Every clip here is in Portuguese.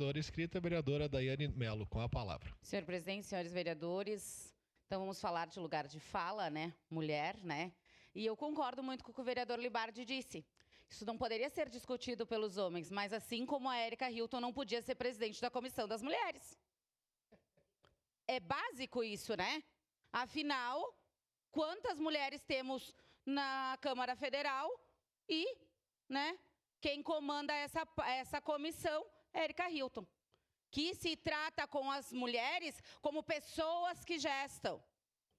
vereadora escrita, a vereadora Daiane Mello, com a palavra. Senhor presidente, senhores vereadores, então vamos falar de lugar de fala, né? Mulher, né? E eu concordo muito com o que o vereador Libardi disse. Isso não poderia ser discutido pelos homens, mas assim como a Érica Hilton não podia ser presidente da Comissão das Mulheres. É básico isso, né? Afinal, quantas mulheres temos na Câmara Federal e, né, quem comanda essa comissão é Érica Hilton, que se trata com as mulheres como pessoas que gestam,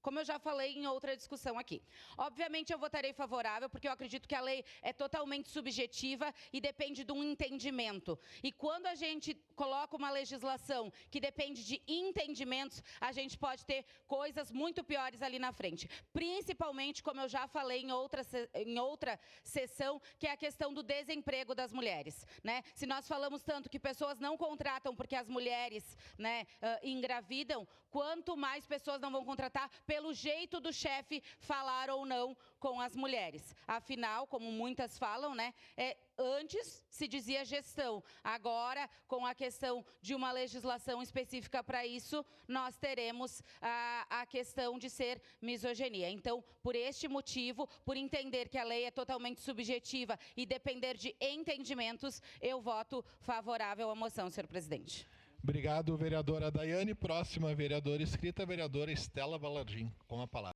como eu já falei em outra discussão aqui. Obviamente eu votarei favorável, porque eu acredito que a lei é totalmente subjetiva e depende de um entendimento. E quando a gente coloca uma legislação que depende de entendimentos, a gente pode ter coisas muito piores ali na frente. Principalmente, como eu já falei em outra sessão, que é a questão do desemprego das mulheres, né? Se nós falamos tanto que pessoas não contratam porque as mulheres, né, engravidam, quanto mais pessoas não vão contratar pelo jeito do chefe falar ou não com as mulheres. Afinal, como muitas falam, né, antes se dizia gestão. Agora, com a questão de uma legislação específica para isso, nós teremos a questão de ser misoginia. Então, por este motivo, por entender que a lei é totalmente subjetiva e depender de entendimentos, eu voto favorável à moção, senhor presidente. Obrigado, vereadora Daiane. Próxima vereadora escrita, a vereadora Estela Valardim, com a palavra.